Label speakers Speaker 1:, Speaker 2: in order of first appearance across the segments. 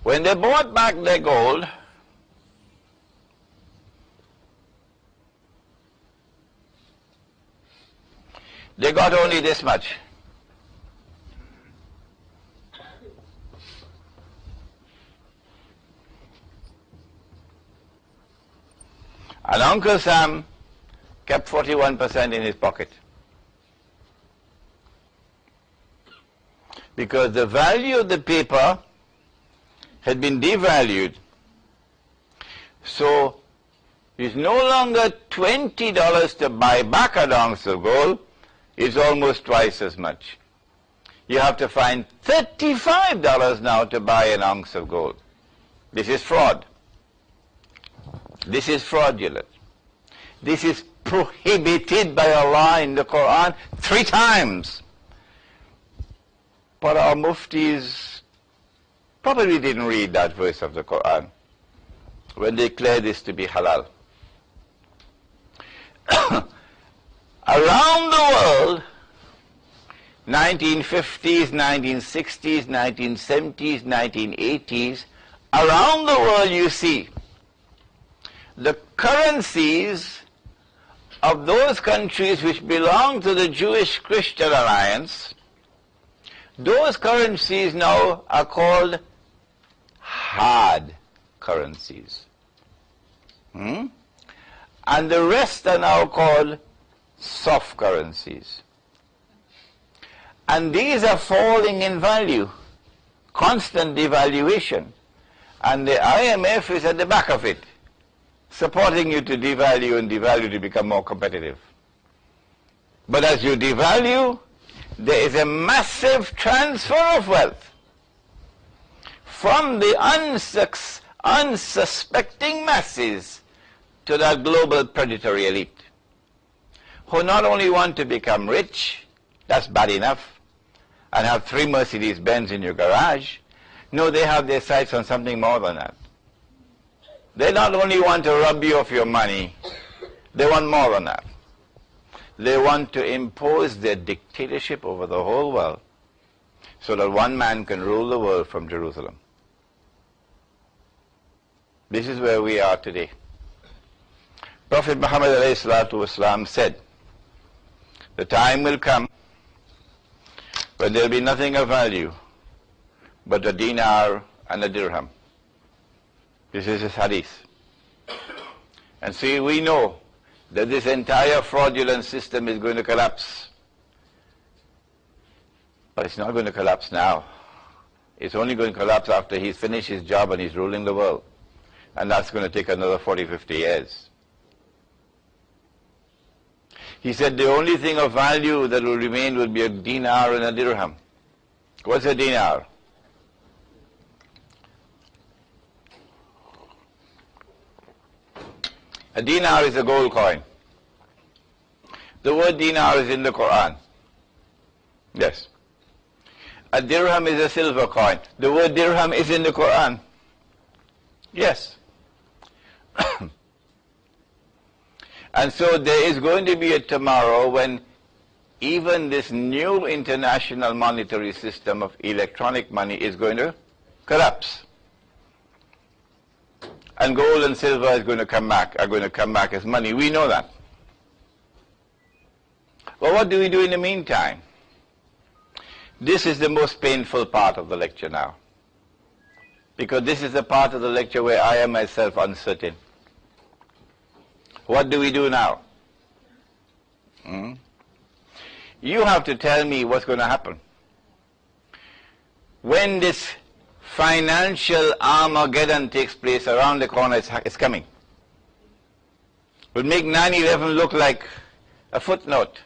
Speaker 1: When they bought back their gold, they got only this much. And Uncle Sam kept 41% in his pocket. Because the value of the paper had been devalued. So it's no longer $20 to buy back an ounce of gold, it's almost twice as much. You have to find $35 now to buy an ounce of gold. This is fraud. This is fraudulent. This is prohibited by Allah in the Quran 3 times. But our muftis probably didn't read that verse of the Quran when they declared this to be halal. Around the world, 1950s, 1960s, 1970s, 1980s, around the world you see the currencies of those countries which belong to the Jewish-Christian alliance. Those currencies now are called hard currencies. And the rest are now called soft currencies. And these are falling in value, constant devaluation. And the IMF is at the back of it, supporting you to devalue and devalue to become more competitive. But as you devalue, there is a massive transfer of wealth from the unsuspecting masses to that global predatory elite, who not only want to become rich, that's bad enough, and have 3 Mercedes-Benz in your garage. No, they have their sights on something more than that. They not only want to rob you of your money, they want more than that. They want to impose their dictatorship over the whole world so that one man can rule the world from Jerusalem. This is where we are today. Prophet Muhammad ﷺ said, the time will come when there will be nothing of value but a dinar and a dirham. This is his hadith. And see, we know that this entire fraudulent system is going to collapse. But it's not going to collapse now. It's only going to collapse after he's finished his job and he's ruling the world. And that's going to take another 40, 50 years. He said the only thing of value that will remain will be a dinar and a dirham. What's a dinar? A dinar is a gold coin. The word dinar is in the Quran. Yes. A dirham is a silver coin. The word dirham is in the Quran. Yes. And so there is going to be a tomorrow when even this new international monetary system of electronic money is going to collapse. And gold and silver are going to come back as money. We know that. But what do we do in the meantime? This is the most painful part of the lecture now. Because this is the part of the lecture where I am myself uncertain. What do we do now? You have to tell me what's going to happen. When this financial Armageddon takes place around the corner, it's coming. Will make 9/11 look like a footnote.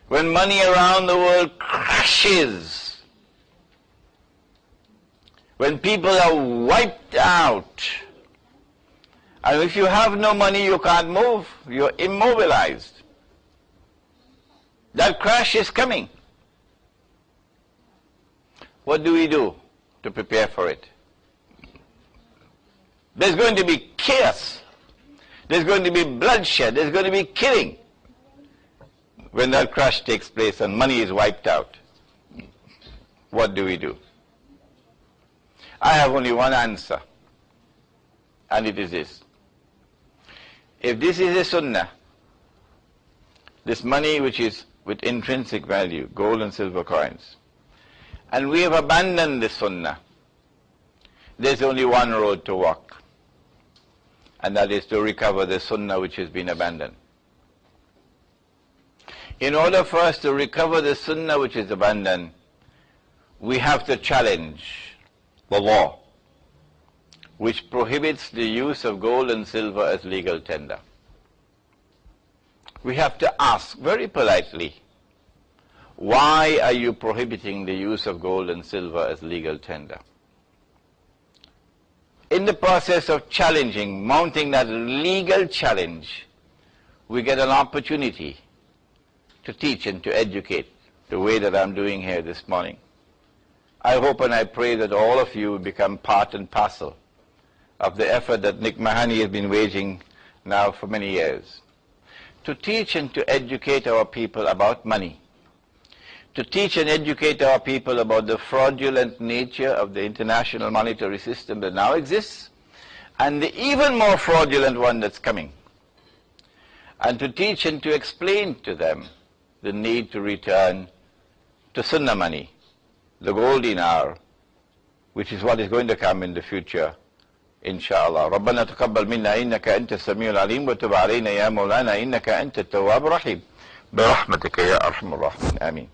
Speaker 1: When money around the world crashes, when people are wiped out, and if you have no money, you can't move, you're immobilized. That crash is coming. What do we do to prepare for it? There's going to be chaos. There's going to be bloodshed. There's going to be killing when that crash takes place and money is wiped out. what do we do? I have only one answer, and it is this. If this is a sunnah, this money which is with intrinsic value, gold and silver coins, and we have abandoned the sunnah, there's only one road to walk, and that is to recover the sunnah which has been abandoned. In order for us to recover the sunnah which is abandoned, we have to challenge the law which prohibits the use of gold and silver as legal tender. We have to ask very politely, why are you prohibiting the use of gold and silver as legal tender? In the process of challenging, mounting that legal challenge, we get an opportunity to teach and to educate the way that I'm doing here this morning. I hope and I pray that all of you will become part and parcel of the effort that Nick Mahoney has been waging now for many years, to teach and to educate our people about money, to teach and educate our people about the fraudulent nature of the international monetary system that now exists, and the even more fraudulent one that's coming, and to teach and to explain to them the need to return to sunnah money, the gold dinar, which is what is going to come in the future, inshallah. ربنا تقبل منا إنك أنت السميع العليم وتب علينا يا مولانا إنك أنت التواب الرحيم برحمتك يا أرحم الراحمين آمين.